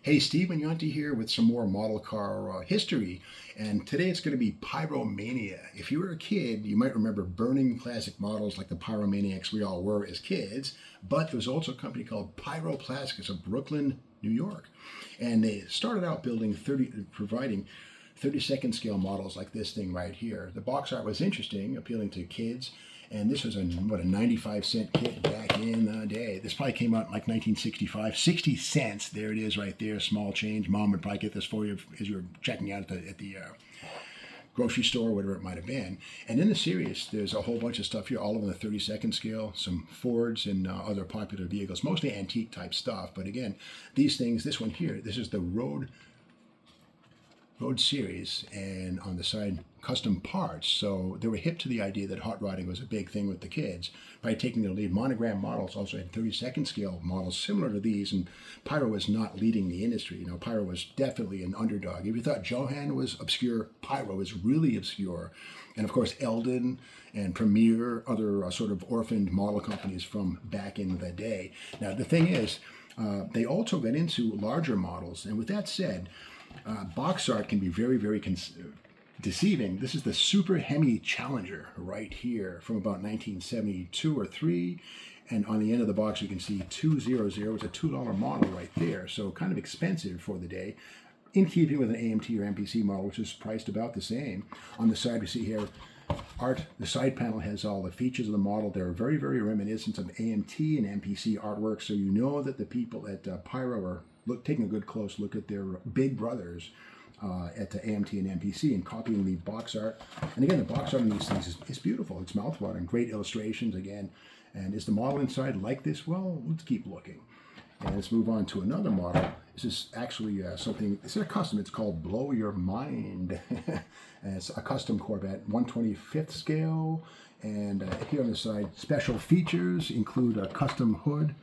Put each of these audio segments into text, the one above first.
Hey, Stephen Yonti here with some more model car history. And today it's going to be Pyro-Mania. If you were a kid, you might remember burning classic models like the Pyromaniacs we all were as kids. But there was also a company called Pyro Plastics of Brooklyn, New York. And they started out providing 32nd scale models like this thing right here. The box art was interesting, appealing to kids. And this was a 95-cent kit back in the day. This probably came out in like 1965, 60 cents. There it is right there, small change. Mom would probably get this for you as you were checking out at the grocery store, whatever it might have been. And in the series, there's a whole bunch of stuff here, all over the 32nd scale, some Fords and other popular vehicles, mostly antique type stuff. But again, these things, this one here, this is the Road series, and on the side custom parts. So they were hip to the idea that hot rodding was a big thing with the kids by taking their lead. Monogram models also had 32nd scale models similar to these, and Pyro was not leading the industry. You know, Pyro was definitely an underdog. If you thought Johan was obscure, Pyro was really obscure. And of course Eldon and Premier, other sort of orphaned model companies from back in the day. Now the thing is, they also got into larger models, and with that said, box art can be very, very deceiving. This is the Super Hemi Challenger right here from about 1972 or 3. And on the end of the box, you can see 200. It's a $2 model right there. So kind of expensive for the day, in keeping with an AMT or MPC model, which is priced about the same. On the side, we see here art. The side panel has all the features of the model. They're very, very reminiscent of AMT and MPC artwork. So you know that the people at Pyro are taking a good close look at their big brothers at the AMT and MPC and copying the box art. And again, the box art on these things is beautiful. It's mouthwatering, great illustrations again. And is the model inside like this? Well, let's keep looking. And let's move on to another model. This is actually something, it's a custom. It's called Blow Your Mind. And it's a custom Corvette, 125th scale. And here on the side, special features include a custom hood,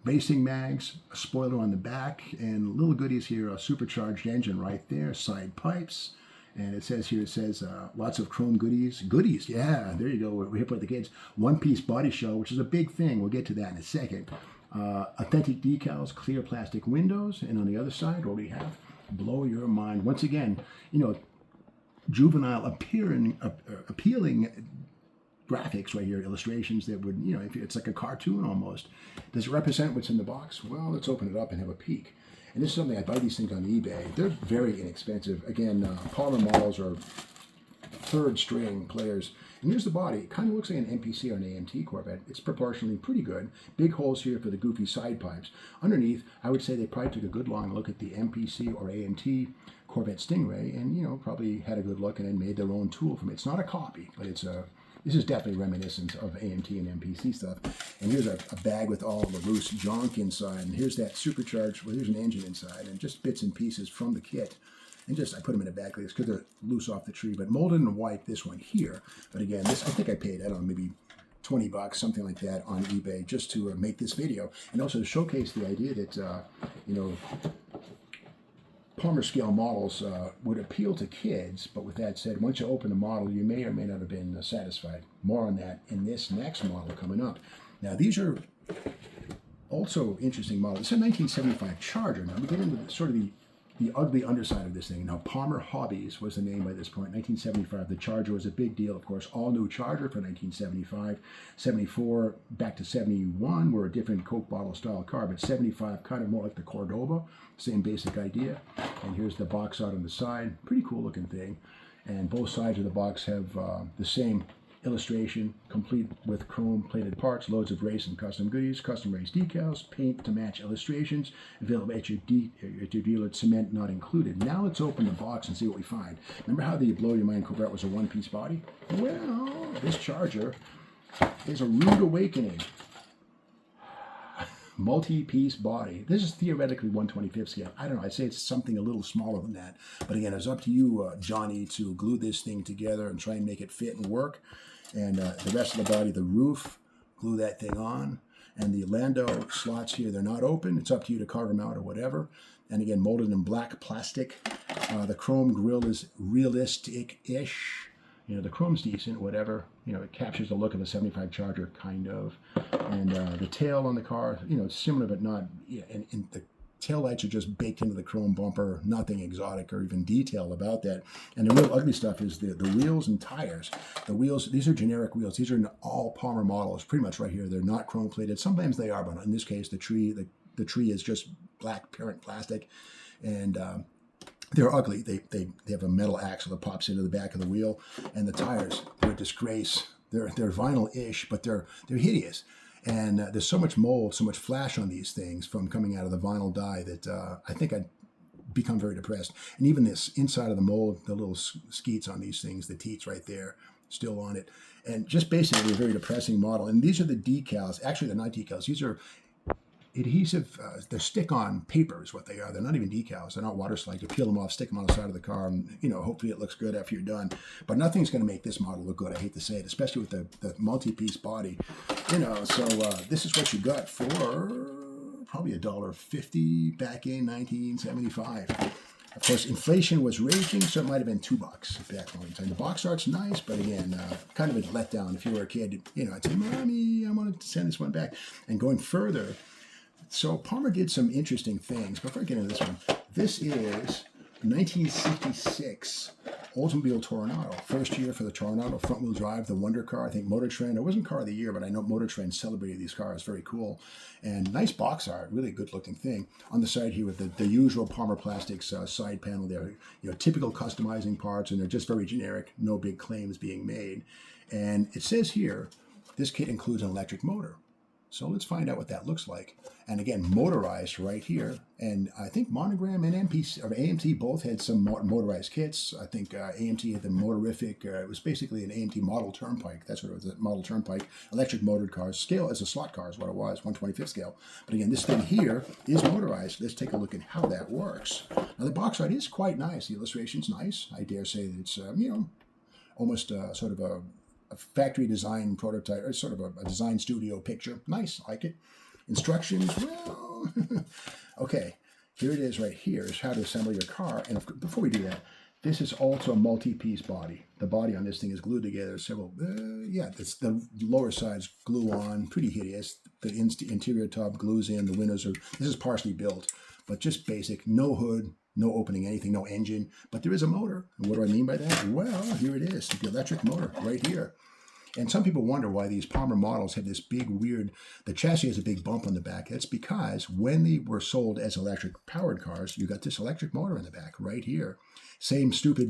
racing mags, a spoiler on the back, and little goodies here, a supercharged engine right there, side pipes, and it says lots of chrome goodies. Goodies, yeah, there you go, we're hip with the kids. One-piece body shell, which is a big thing, we'll get to that in a second. Authentic decals, clear plastic windows, and on the other side, what we have, Blow Your Mind. Once again, you know, juvenile appealing graphics right here, illustrations that would, you know, if it's like a cartoon almost. Does it represent what's in the box? Well, let's open it up and have a peek. And this is something, I buy these things on eBay. They're very inexpensive. Again, polymer models are third string players. And here's the body. It kind of looks like an MPC or an AMT Corvette. It's proportionally pretty good. Big holes here for the goofy side pipes. Underneath, I would say they probably took a good long look at the MPC or AMT Corvette Stingray and, you know, probably had a good look and then made their own tool from it. It's not a copy, but it's a this is definitely reminiscent of AMT and MPC stuff. And here's a bag with all the loose junk inside. And here's that supercharged, well, here's an engine inside and just bits and pieces from the kit. And just, I put them in a bag like this because they're loose off the tree. But molded in white, this one here. But again, this, I think I paid, I don't know, maybe 20 bucks, something like that on eBay just to make this video. And also to showcase the idea that, you know, Palmer scale models would appeal to kids, but with that said, once you open the model, you may or may not have been satisfied. More on that in this next model coming up. Now, these are also interesting models. It's a 1975 Charger. Now, we get into sort of the ugly underside of this thing. Now, Palmer Hobbies was the name by this point. 1975, the Charger was a big deal, of course. All new Charger for 1975. 74 back to 71 were a different Coke bottle style car, but 75 kind of more like the Cordoba. Same basic idea. And here's the box art on the side. Pretty cool looking thing. And both sides of the box have the same illustration, complete with chrome plated parts, loads of race and custom goodies, custom race decals, paint to match illustrations, available at your dealer, cement not included. Now let's open the box and see what we find. Remember how the Blow Your Mind Corvette was a one-piece body? Well, this Charger is a rude awakening. Multi-piece body. This is theoretically 125th scale. I don't know. I'd say it's something a little smaller than that. But again, it's up to you, Johnny, to glue this thing together and try and make it fit and work. And the rest of the body, the roof, glue that thing on. And the Lando slots here, they're not open. It's up to you to carve them out or whatever. And again, molded in black plastic. The chrome grille is realistic-ish. You know, the chrome's decent, whatever. You know, it captures the look of a 75 Charger, kind of. And the tail on the car, you know, similar but not, yeah, and the taillights are just baked into the chrome bumper, nothing exotic or even detailed about that. And the real ugly stuff is the wheels and tires. The wheels, these are generic wheels. These are all Palmer models, pretty much right here. They're not chrome plated. Sometimes they are, but in this case, the tree is just black parent plastic. And they're ugly. They have a metal axle that pops into the back of the wheel. And the tires, they're a disgrace. They're vinyl-ish, but they're hideous. And there's so much mold, so much flash on these things from coming out of the vinyl dye that I think I'd become very depressed. And even this inside of the mold, the little skeets on these things, the teats right there, still on it. And just basically a very depressing model. And these are the decals. Actually, they're not decals. These are adhesive, they're stick-on paper is what they are. They're not even decals. They're not water slides. You peel them off, stick them on the side of the car, and hopefully it looks good after you're done. But nothing's going to make this model look good. I hate to say it, especially with the multi-piece body. So this is what you got for probably $1.50 back in 1975. Of course, inflation was raging, so it might have been $2 back in the time. The box art's nice, but again, kind of a letdown. If you were a kid, I'd say, Mommy, I want to send this one back. And going further, so Palmer did some interesting things. Before I get into this one, this is 1966 Oldsmobile Toronado. First year for the Toronado, front-wheel drive, the wonder car. I think Motor Trend. It wasn't car of the year, but I know Motor Trend celebrated these cars. Very cool. And nice box art, really good-looking thing. On the side here with the usual Pyro Plastics side panel there. Typical customizing parts, and they're just very generic. No big claims being made. And it says here, this kit includes an electric motor. So let's find out what that looks like. And again, motorized right here. And I think Monogram and AMT both had some motorized kits. I think AMT had the Motorific. It was basically an AMT model turnpike. That's what it was, a model turnpike. Electric motored cars. Scale as a slot car is what it was, 1/25th scale. But again, this thing here is motorized. Let's take a look at how that works. Now the box art is quite nice. The illustration's nice. I dare say that it's, almost sort of a factory design prototype, or sort of a design studio picture. Nice, like it. Instructions, well, okay, here it is right here, is how to assemble your car. And before we do that, this is also a multi-piece body. The body on this thing is glued together several, it's the lower side's glue on, pretty hideous. The interior top glues in, the windows are, this is partially built, but just basic, no hood, no opening anything, no engine, but there is a motor. And what do I mean by that? Well, here it is, the electric motor right here. And some people wonder why these Palmer models have this big weird, the chassis has a big bump on the back. That's because when they were sold as electric powered cars, you got this electric motor in the back right here. Same stupid,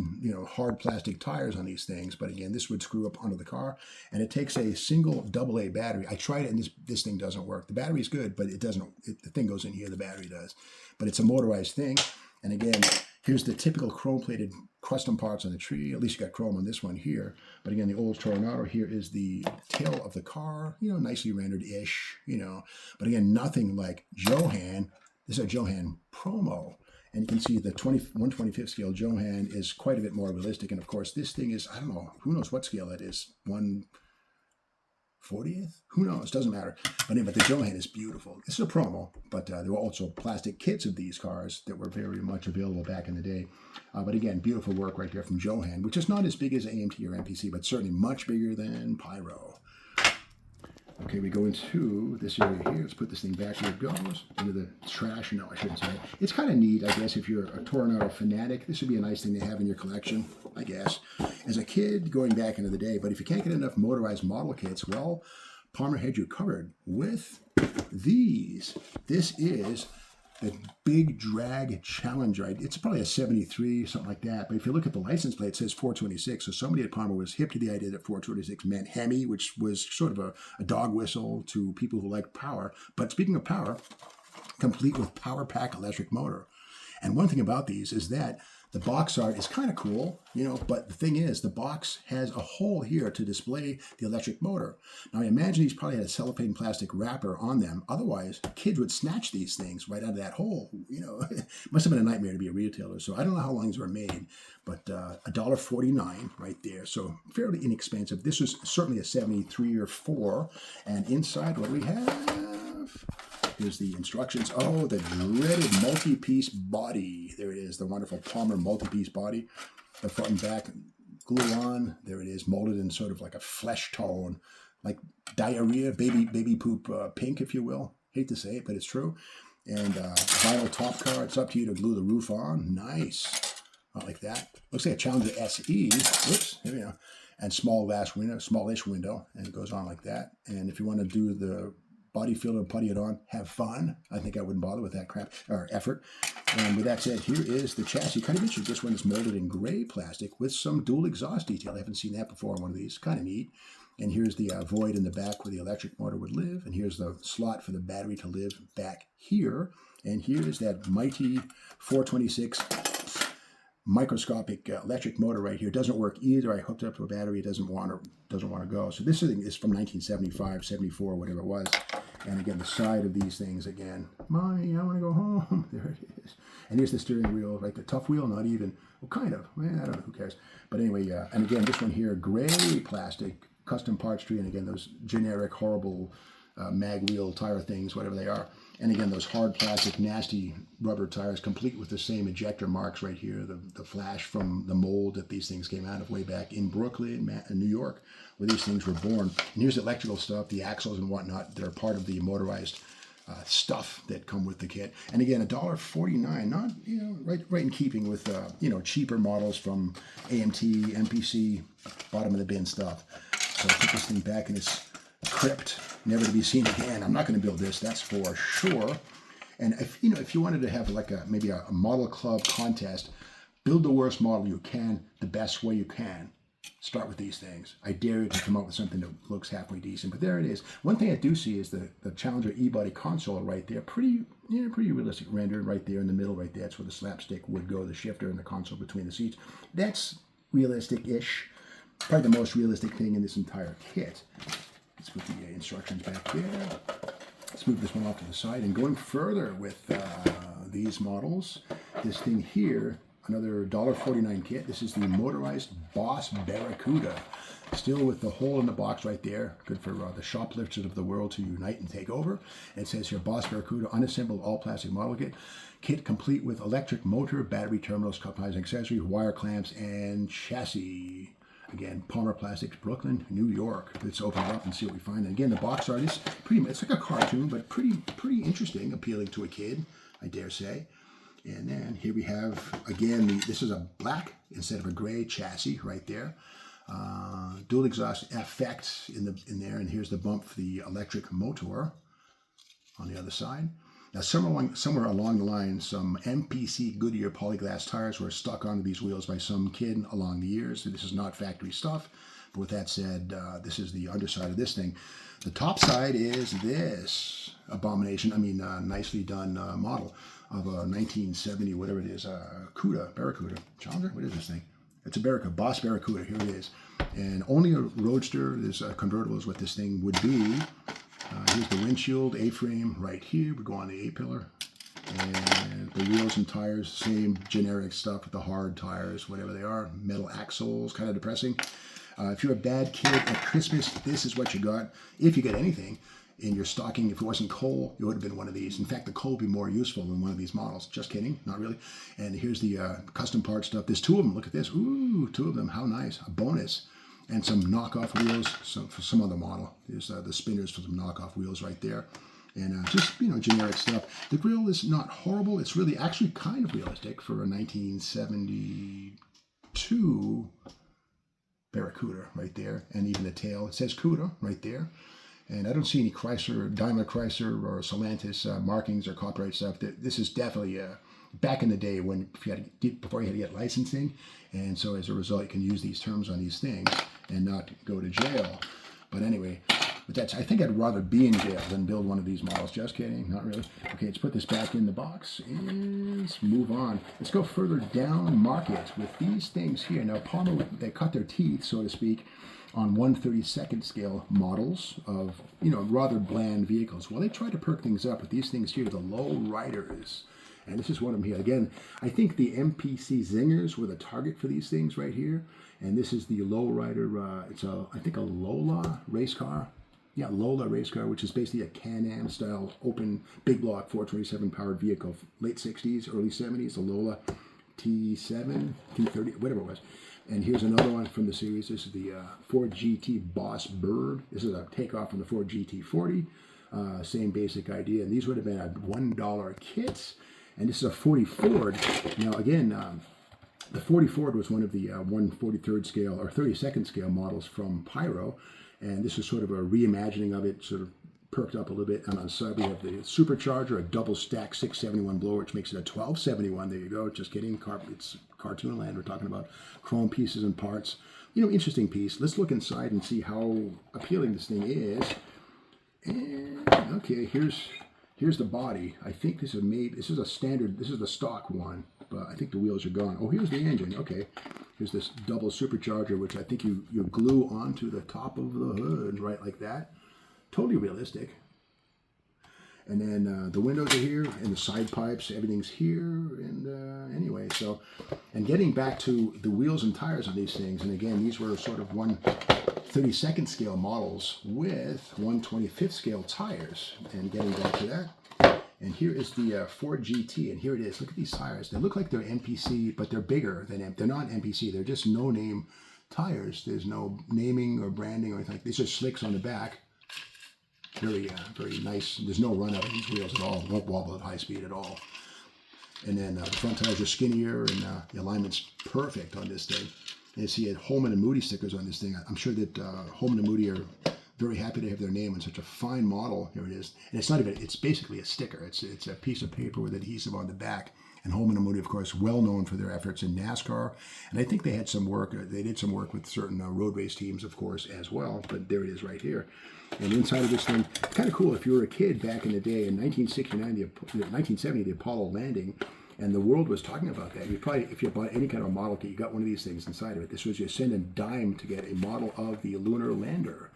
hard plastic tires on these things. But again, this would screw up onto the car. And it takes a single AA battery. I tried it and this thing doesn't work. The battery's good, but it doesn't, the thing goes in here, the battery does. But it's a motorized thing. And again, here's the typical chrome-plated custom parts on the tree. At least you got chrome on this one here. But again, the old Toronado, here is the tail of the car, nicely rendered-ish, But again, nothing like Johan. This is a Johan promo. And you can see the 1/25th scale Johan is quite a bit more realistic. And of course, this thing is, I don't know, who knows what scale that is? 1/40th? Who knows? Doesn't matter. But the Johan is beautiful. This is a promo, but there were also plastic kits of these cars that were very much available back in the day. But again, beautiful work right there from Johan, which is not as big as AMT or MPC, but certainly much bigger than Pyro. Okay, we go into this area here. Let's put this thing back where it goes. Into the trash. No, I shouldn't say it. It's kind of neat, I guess, if you're a Toronado fanatic. This would be a nice thing to have in your collection, I guess. As a kid, going back into the day. But if you can't get enough motorized model kits, well, Palmer had you covered with these. This is the Big Drag Challenger. It's probably a 73, something like that. But if you look at the license plate, it says 426. So somebody at Palmer was hip to the idea that 426 meant Hemi, which was sort of a dog whistle to people who like power. But speaking of power, complete with power pack electric motor. And one thing about these is that the box art is kind of cool, but the thing is, the box has a hole here to display the electric motor. Now, I imagine these probably had a cellophane plastic wrapper on them. Otherwise, kids would snatch these things right out of that hole. It must have been a nightmare to be a retailer. So I don't know how long these were made, but $1.49 right there. So fairly inexpensive. This was certainly a 73 or 4. And inside, what do we have? Here's the instructions. Oh, the dreaded multi-piece body. There it is, the wonderful Palmer multi-piece body. The front and back glue on. There it is, molded in sort of like a flesh tone, like diarrhea, baby poop pink, if you will. Hate to say it, but it's true. And vinyl top cover. It's up to you to glue the roof on. Nice. Not like that. Looks like a Challenger SE. Whoops. There we go. And small glass window, smallish window. And it goes on like that. And if you want to do the body filler and putty it on, have fun. I think I wouldn't bother with that crap or effort. And with that said, here is the chassis. Kind of interesting. This one is molded in gray plastic with some dual exhaust detail. I haven't seen that before on one of these. Kind of neat. And here's the void in the back where the electric motor would live. And here's the slot for the battery to live back here. And here's that mighty 426 microscopic electric motor right here. It doesn't work either. I hooked it up to a battery. It doesn't want to go. So this thing is from 1975, 74, whatever it was. And again, the side of these things again. Mommy, I want to go home. There it is. And here's the steering wheel, right? The tough wheel, not even. Well, kind of. Well, I don't know. Who cares? But anyway, and again, this one here, gray plastic, custom parts tree, and again, those generic, horrible mag wheel tire things, whatever they are. And again, those hard plastic, nasty rubber tires, complete with the same ejector marks right here, the flash from the mold that these things came out of way back in Brooklyn, New York, where these things were born. And here's the electrical stuff, the axles and whatnot. They're part of the motorized stuff that come with the kit. And again, $1.49, not, right in keeping with, cheaper models from AMT, MPC, bottom of the bin stuff. So I'll put this thing back in its crypt, never to be seen again. I'm not going to build this, that's for sure. And if you wanted to have like maybe a model club contest, build the worst model you can, the best way you can. Start with these things. I dare you to come up with something that looks halfway decent, but there it is. One thing I do see is the Challenger E-body console right there. Pretty realistic rendered right there in the middle right there. That's where the slapstick would go, the shifter and the console between the seats. That's realistic-ish. Probably the most realistic thing in this entire kit. Let's put the instructions back there. Let's move this one off to the side. And going further with these models, this thing here, another $1.49 kit. This is the motorized Boss Barracuda. Still with the hole in the box right there. Good for the shoplifters of the world to unite and take over. It says here, Boss Barracuda, unassembled all-plastic model kit. Kit complete with electric motor, battery terminals, customized accessories, wire clamps, and chassis. Again, Pyro Plastics, Brooklyn, New York. Let's open it up and see what we find. And again, the box art is it's like a cartoon, but pretty interesting, appealing to a kid, I dare say. And then here we have, again, this is a black instead of a gray chassis right there. Dual exhaust effect in there. And here's the bump for the electric motor on the other side. Now, somewhere along the line, some MPC Goodyear polyglass tires were stuck onto these wheels by some kid along the years. So this is not factory stuff. But with that said, this is the underside of this thing. The top side is this abomination. I mean, nicely done model of a 1970, whatever it is, Barracuda. Challenger? What is this thing? It's a Barracuda, Boss Barracuda. Here it is. And only a roadster, this convertible is what this thing would be. Here's the windshield, A-frame right here. We go on the A-pillar. And the wheels and tires, same generic stuff with the hard tires, whatever they are. Metal axles, kind of depressing. If you're a bad kid at Christmas, this is what you got. If you get anything in your stocking, if it wasn't coal, it would have been one of these. In fact, the coal would be more useful than one of these models. Just kidding, not really. And here's the custom part stuff. There's two of them. Look at this. Ooh, two of them. How nice. A bonus. And some knockoff wheels for some other model. There's the spinners for some knockoff wheels right there. And just, generic stuff. The grill is not horrible. It's really actually kind of realistic for a 1972 Barracuda right there. And even the tail. It says CUDA right there. And I don't see any Daimler Chrysler or Stellantis markings or copyright stuff. This is definitely back in the day before you had to get licensing. And so as a result, you can use these terms on these things and not go to jail. But anyway, I think I'd rather be in jail than build one of these models. Just kidding, not really. Okay, let's put this back in the box and let's move on. Let's go further down market with these things here. Now, Palmer, they cut their teeth, so to speak, on 1/32nd scale models of, rather bland vehicles. Well, they try to perk things up with these things here, the Lowriders. And this is one of them here. Again, I think the MPC Zingers were the target for these things right here. And this is the Lowrider, it's I think a Lola race car. Yeah, Lola race car, which is basically a Can-Am style open big block 427 powered vehicle, late 60s, early 70s, the Lola T7, T30, whatever it was. And here's another one from the series. This is the Ford GT Boss Bird. This is a takeoff from the Ford GT40. Same basic idea. And these would have been at $1 kits. And this is a 40 Ford. Now again, the 40 Ford was one of the 1/43rd scale or 32nd scale models from Pyro. And this is sort of a reimagining of it, sort of perked up a little bit. And on the side we have the supercharger, a double stack 671 blower, which makes it a 1271. There you go. Just kidding. It's cartoon land. We're talking about chrome pieces and parts. You know, interesting piece. Let's look inside and see how appealing this thing is. And okay, here's the body. I think this is a standard. This is the stock one, but I think the wheels are gone. Oh, here's the engine. Okay, here's this double supercharger, which I think you glue onto the top of the hood, right, like that. Totally realistic. And then the windows are here, and the side pipes, everything's here. And anyway, so, and getting back to the wheels and tires on these things, and again, these were sort of 1/32nd scale models with 1/25th scale tires. And getting back to that, and here is the Ford GT, and here it is. Look at these tires. They look like they're MPC, but they're bigger than they're not MPC. They're just no-name tires. There's no naming or branding or anything. These are slicks on the back. Very nice. There's no run out of these wheels at all. Won't wobble at high speed at all. And then the front tires are skinnier, and the alignment's perfect on this thing. And you see Holman and Moody stickers on this thing. I'm sure that Holman and Moody are very happy to have their name on such a fine model. Here it is. And it's not even, it's basically a sticker. It's a piece of paper with adhesive on the back. And Holman and Moody, of course, well known for their efforts in NASCAR. And I think they had some work, they did some work with certain road race teams, of course, as well. But there it is right here. And inside of this thing, kind of cool. If you were a kid back in the day, in 1970, the Apollo landing, and the world was talking about that. You probably, if you bought any kind of model kit, you got one of these things inside of it. This was you send a dime to get a model of the lunar lander.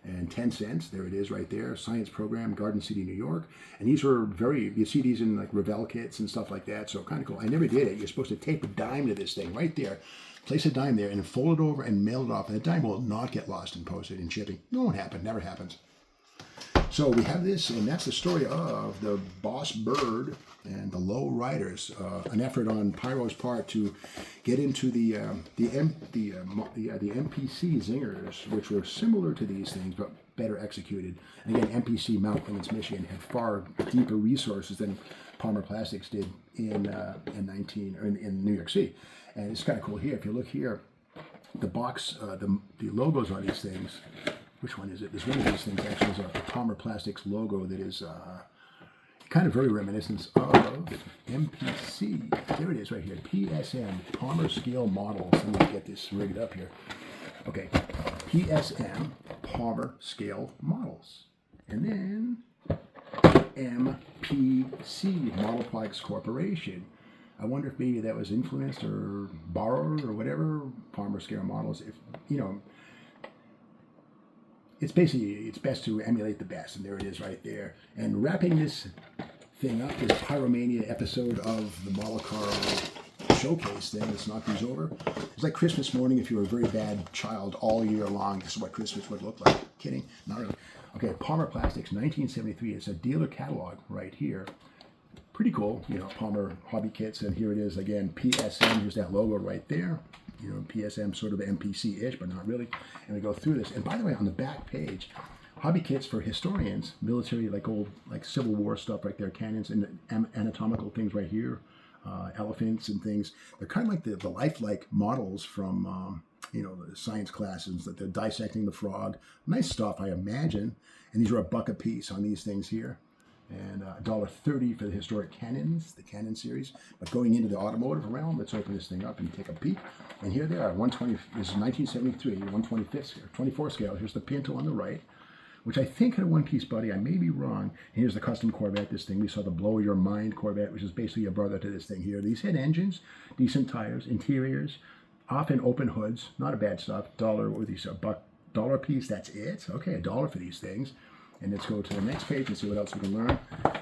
And 10 cents, there it is right there, science program, Garden City, New York. And these were you see these in like Revell kits and stuff like that, so kind of cool. I never did it. You're supposed to tape a dime to this thing right there, place a dime there, and fold it over and mail it off. And the dime will not get lost in postage and shipping. No one happened, never happens. So we have this, and that's the story of the Boss Bird and the Lowriders, an effort on Pyro's part to get into the MPC zingers, which were similar to these things but better executed. And again, MPC Mount Clemens, Michigan, had far deeper resources than Pyro Plastics did in New York City. And it's kind of cool here. If you look here, the box, the logos on these things. Which one is it? There's one of these things actually is a Pyro Plastics logo that is kind of very reminiscent of MPC. There it is right here. PSM, Palmer Scale Models. Let me get this rigged up here. Okay, PSM, Palmer Scale Models. And then MPC, Model Plaques Corporation. I wonder if maybe that was influenced or borrowed or whatever. Palmer Scale Models. If, you know, it's best to emulate the best, and there it is right there. And wrapping this thing up, this Pyro-Mania episode of the Model Car Showcase thing, let's knock these over. It's like Christmas morning if you were a very bad child all year long. This is what Christmas would look like. Kidding? Not really. Okay, Pyro Plastics, 1973. It's a dealer catalog right here. Pretty cool, you know, Palmer hobby kits, and here it is again, PSM. Here's that logo right there. You know, PSM sort of MPC-ish, but not really. And we go through this. And by the way, on the back page, hobby kits for historians, military, like old, like Civil War stuff right there, cannons and anatomical things right here, elephants and things. They're kind of like the lifelike models from, you know, the science classes, that they're dissecting the frog. Nice stuff, I imagine. And these are $1 a piece on these things here. And $1.30 for the historic cannons, the Cannon series. But going into the automotive realm, let's open this thing up and take a peek. And here they are, 120. This is 1973, 125th scale, 24 scale. Here's the Pinto on the right, which I think had a one-piece body. I may be wrong. And here's the custom Corvette. This thing we saw, the Blow Your Mind Corvette, which is basically a brother to this thing here. These had engines, decent tires, interiors, often open hoods. Not a bad stuff. Dollar, what were these? $1 a piece. That's it. Okay, $1 for these things. And let's go to the next page and see what else we can learn.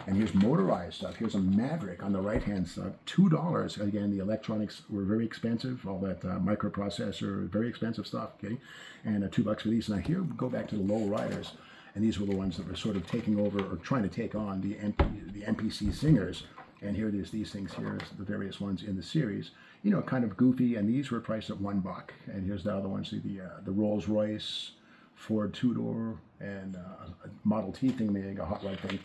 And here's motorized stuff. Here's a Maverick on the right-hand side. $2. Again, the electronics were very expensive. All that microprocessor, very expensive stuff. Okay, and $2 for these. Now here we go back to the Lowriders, and these were the ones that were sort of taking over or trying to take on the MPC Zingers. And here it is. These things here, the various ones in the series. You know, kind of goofy. And these were priced at $1. And here's the other ones. The Rolls Royce Ford two-door and a Model T thing being a hot rod thing.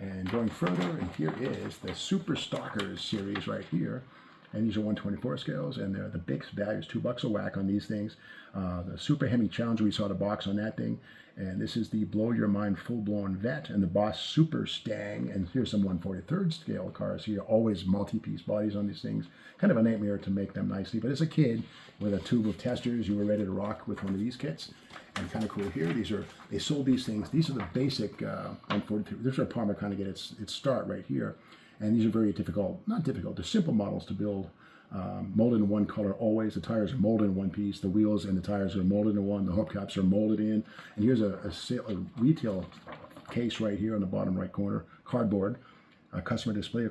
And going further, and here is the Super Stalkers series right here. And these are 124 scales, and they're the big values, $2 a whack on these things. The Super Hemi Challenger, we saw the box on that thing. And this is the Blow Your Mind full-blown Vet and the Boss Super Stang. And here's some 143rd scale cars here, always multi-piece bodies on these things. Kind of a nightmare to make them nicely. But as a kid, with a tube of testers, you were ready to rock with one of these kits. And kind of cool here, they sold these things. These are the basic 143. This is where Palmer kind of get its start right here. And these are very difficult, not difficult, they're simple models to build. Molded in one color always. The tires are molded in one piece. The wheels and the tires are molded in one. The hubcaps are molded in. And here's a retail case right here on the bottom right corner, cardboard. A customer display,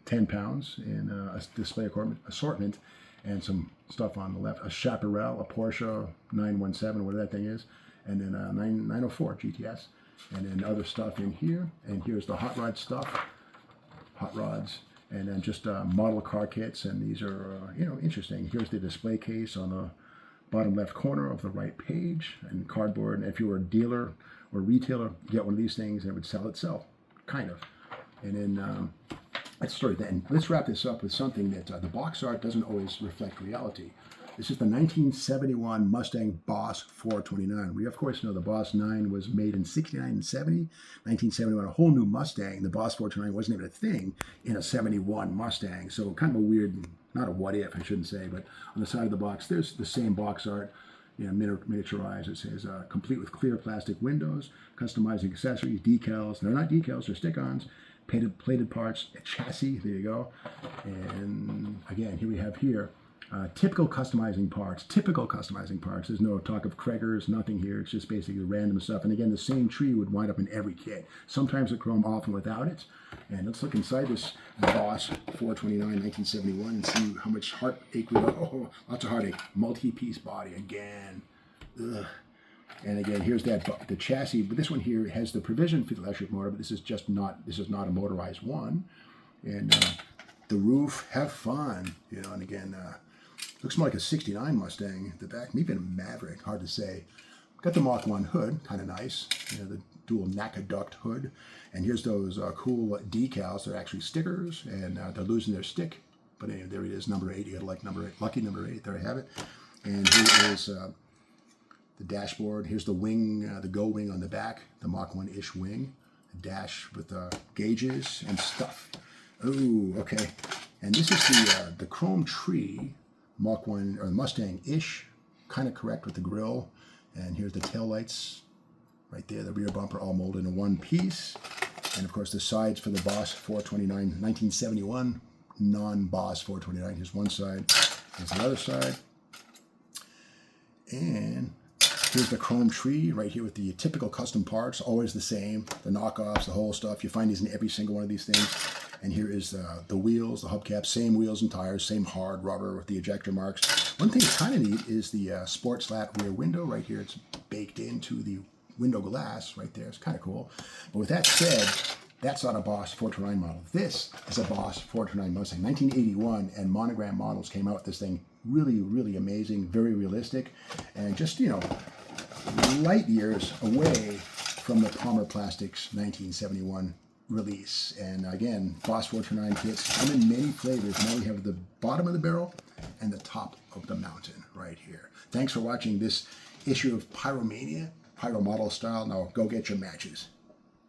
10 pounds in a display assortment, and some stuff on the left. A Chaparral, a Porsche 917, whatever that thing is, and then a 904 GTS. And then other stuff in here. And here's the hot rod stuff. Hot rods, and then just model car kits, and these are interesting. Here's the display case on the bottom left corner of the right page, and cardboard. And if you were a dealer or retailer, you get one of these things and it would sell itself, kind of. And then that's the story. Then let's wrap this up with something that the box art doesn't always reflect reality. This is the 1971 Mustang Boss 429. We, of course, know the Boss 9 was made in 69 and 70. 1971, a whole new Mustang. The Boss 429 wasn't even a thing in a 71 Mustang. So kind of a weird, not a what if, I shouldn't say, but on the side of the box, there's the same box art, miniaturized. It says complete with clear plastic windows, customizing accessories, decals. They're not decals, they're stick-ons. Plated parts, a chassis, there you go. And again, here we have typical customizing parts. There's no talk of Craigers, nothing here. It's just basically random stuff. And again, the same tree would wind up in every kit. Sometimes with chrome, often without it. And let's look inside this Boss 429 1971 and see how much heartache we got. Oh, lots of heartache. Multi-piece body again. Ugh. And again, here's the chassis. But this one here has the provision for the electric motor, but this is not a motorized one. And the roof, have fun. And again, looks more like a 69 Mustang. The back, maybe a Maverick, hard to say. Got the Mach 1 hood, kind of nice. the dual NACA hood. And here's those cool decals. They're actually stickers, and they're losing their stick. But anyway, there it is, number 8. You gotta like number 8. Lucky number 8. There I have it. And here is the dashboard. Here's the wing, the Go wing on the back, the Mach 1-ish wing. The dash with gauges and stuff. Oh, okay. And this is the chrome tree, Mach 1 or Mustang-ish, kind of correct with the grille. And here's the taillights right there, the rear bumper all molded in one piece. And of course the sides for the Boss 429, 1971, non-Boss 429. Here's one side, here's the other side. And here's the chrome tree right here with the typical custom parts, always the same, the knockoffs, the whole stuff. You find these in every single one of these things. And here is the wheels, the hubcaps, same wheels and tires, same hard rubber with the ejector marks. One thing that's kind of neat is the sport slat rear window right here. It's baked into the window glass right there. It's kind of cool. But with that said, that's not a Boss 429 model. This is a Boss 429 Mustang, 1981, and Monogram models came out with this thing. Really, really amazing, very realistic, and just, light years away from the Pyro Plastics 1971 release. And again, Boss 429 kits come in many flavors. Now we have the bottom of the barrel and the top of the mountain right here. Thanks for watching this issue of Pyro-Mania, Pyro model style. Now go get your matches.